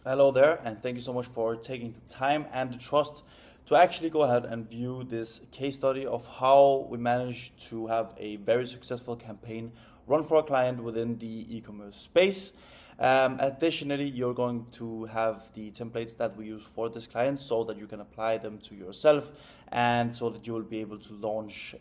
Hello there, and thank you so much for taking the time and the trust to actually go ahead and view this case study of how we managed to have a very successful campaign run for a client within the e-commerce space. Additionally, you're going to have the templates that we use for this client so that you can apply them to yourself and so that you will be able to launch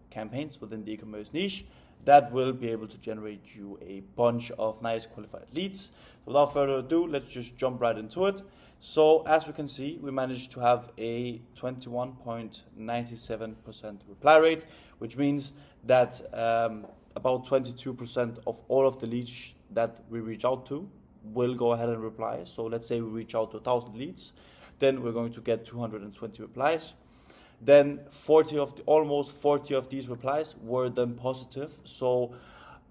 campaigns within the e-commerce niche that will be able to generate you a bunch of nice qualified leads. So without further ado, let's just jump right into it. So as we can see, we managed to have a 21.97% reply rate, which means that about 22% of all of the leads that we reach out to will go ahead and reply. So let's say we reach out to 1,000 leads, then we're going to get 220 replies. Then almost 40 of these replies were then positive. So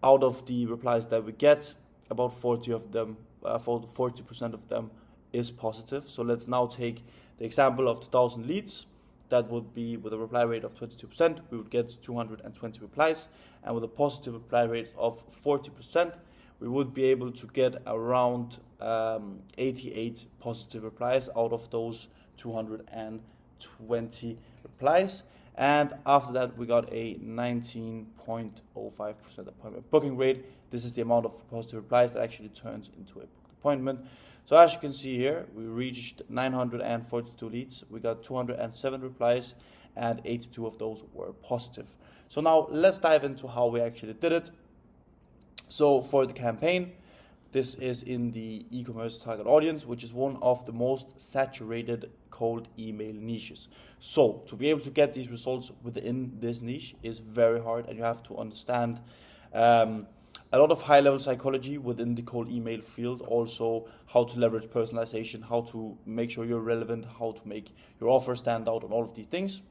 out of the replies that we get, about 40% of them is positive. So let's now take the example of 2,000 leads. That would be with a reply rate of 22%, we would get 220 replies. And with a positive reply rate of 40%, we would be able to get around 88 positive replies out of those 220 replies. And after that, we got a 19.05% appointment booking rate. This is the amount of positive replies that actually turns into a booked appointment. So as you can see here, we reached 942 leads. We got 207 replies and 82 of those were positive. So now let's dive into how we actually did it. So for the campaign, this is in the e-commerce target audience, which is one of the most saturated cold email niches. So to be able to get these results within this niche is very hard, and you have to understand a lot of high-level psychology within the cold email field, also how to leverage personalization, how to make sure you're relevant, how to make your offer stand out, and all of these things.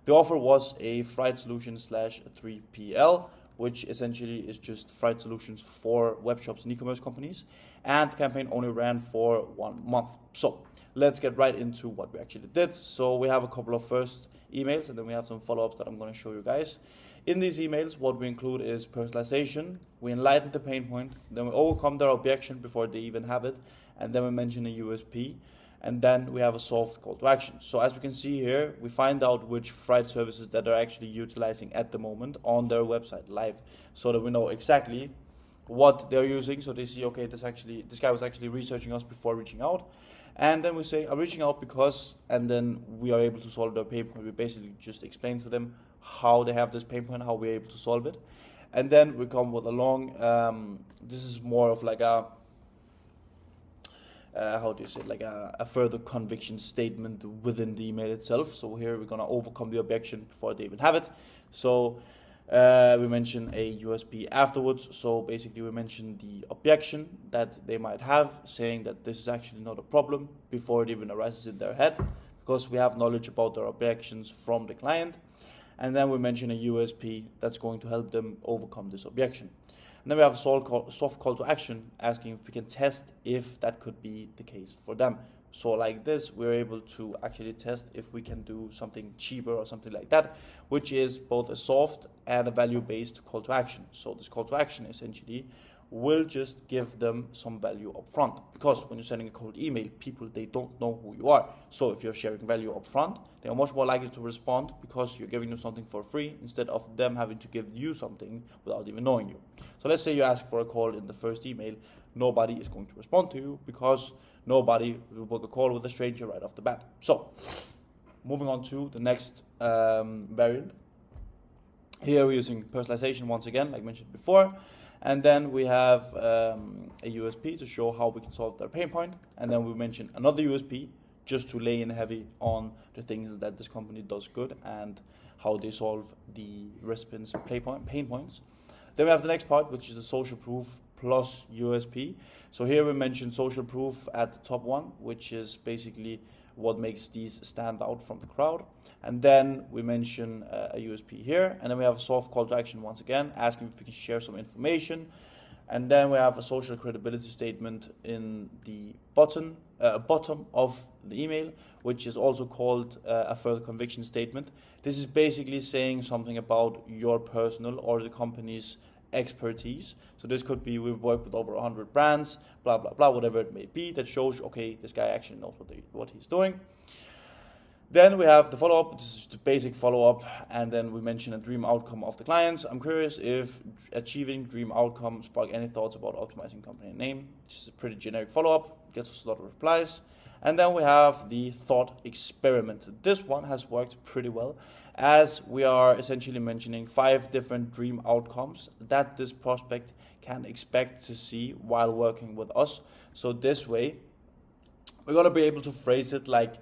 The offer was a freight solution / 3PL, which essentially is just freight solutions for web shops and e-commerce companies. And the campaign only ran for 1 month. So let's get right into what we actually did. So we have a couple of first emails, and then we have some follow-ups that I'm going to show you guys. In these emails, what we include is personalization. We enlighten the pain point, then we overcome their objection before they even have it, and then we mention a USP. And then we have a soft call to action. So as we can see here, we find out which freight services that they're actually utilizing at the moment on their website live, so that we know exactly what they're using. So they see, okay, this guy was actually researching us before reaching out. And then we say, I'm reaching out because, and then we are able to solve their pain point. We basically just explain to them how they have this pain point, how we're able to solve it. And then we come with a long, this is more of like a, a further conviction statement within the email itself. So here we're going to overcome the objection before they even have it. So we mention a USP afterwards. So basically we mention the objection that they might have, saying that this is actually not a problem before it even arises in their head, because we have knowledge about their objections from the client. And then we mention a USP that's going to help them overcome this objection. And then we have a soft call to action, asking if we can test if that could be the case for them. So like this, we're able to actually test if we can do something cheaper or something like that, which is both a soft and a value-based call to action. So this call to action essentially will just give them some value up front, because when you're sending a cold email, people, they don't know who you are. So if you're sharing value up front, they are much more likely to respond because you're giving them something for free instead of them having to give you something without even knowing you. So let's say you ask for a call in the first email, nobody is going to respond to you because nobody will book a call with a stranger right off the bat. So moving on to the next variant. Here we're using personalization once again, like mentioned before. And then we have a USP to show how we can solve their pain point. And then we mention another USP just to lay in heavy on the things that this company does good and how they solve the recipients' pain points. Then we have the next part, which is the social proof plus USP. So here we mention social proof at the top one, which is basically what makes these stand out from the crowd. And then we mention a USP here. And then we have a soft call to action once again, asking if we can share some information. And then we have a social credibility statement in the bottom of the email, which is also called a further conviction statement. This is basically saying something about your personal or the company's expertise. So this could be we've worked with over 100 brands, blah, blah, blah, whatever it may be, that shows, okay, this guy actually knows what he's doing. Then we have the follow-up. This is the basic follow-up, and then we mention a dream outcome of the clients. I'm curious if achieving dream outcome spark any thoughts about optimizing company name. This is a pretty generic follow-up, gets us a lot of replies. And then we have the thought experiment. This one has worked pretty well, as we are essentially mentioning 5 different dream outcomes that this prospect can expect to see while working with us. So this way, we're going to be able to phrase it like,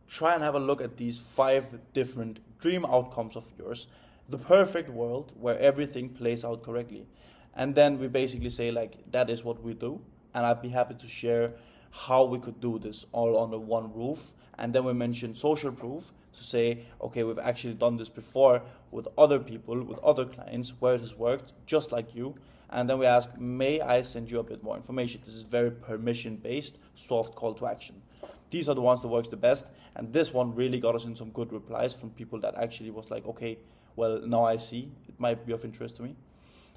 try and have a look at these 5 different dream outcomes of yours, the perfect world where everything plays out correctly. And then we basically say like, that is what we do, and I'd be happy to share how we could do this all under one roof. And then we mention social proof to say, okay, we've actually done this before with other people, with other clients, where it has worked, just like you. And then we ask, may I send you a bit more information? This is very permission-based, soft call to action. These are the ones that works the best, and this one really got us in some good replies from people that actually was like, okay, well, now I see, it might be of interest to me.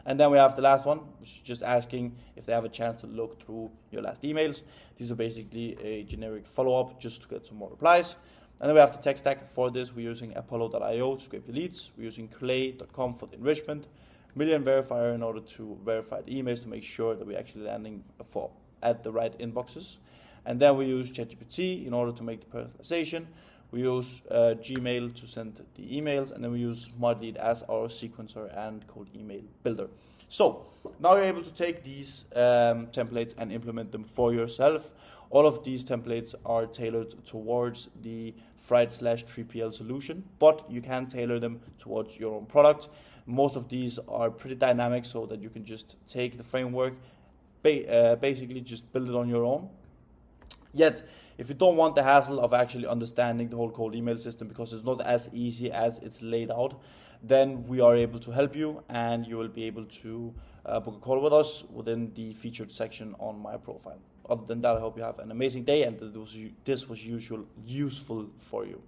And then we have the last one, which is just asking if they have a chance to look through your last emails. These are basically a generic follow-up just to get some more replies. And then we have the tech stack. For this, we're using Apollo.io to scrape the leads. We're using Clay.com for the enrichment, Million Verifier in order to verify the emails to make sure that we're actually landing at the right inboxes. And then we use ChatGPT in order to make the personalization. We use Gmail to send the emails, and then we use SmartLead as our sequencer and cold email builder. So now you're able to take these templates and implement them for yourself. All of these templates are tailored towards the Fright/3PL solution, but you can tailor them towards your own product. Most of these are pretty dynamic, so that you can just take the framework, basically just build it on your own. Yet, if you don't want the hassle of actually understanding the whole cold email system because it's not as easy as it's laid out, then we are able to help you, and you will be able to book a call with us within the featured section on my profile. Other than that, I hope you have an amazing day and that this was useful for you.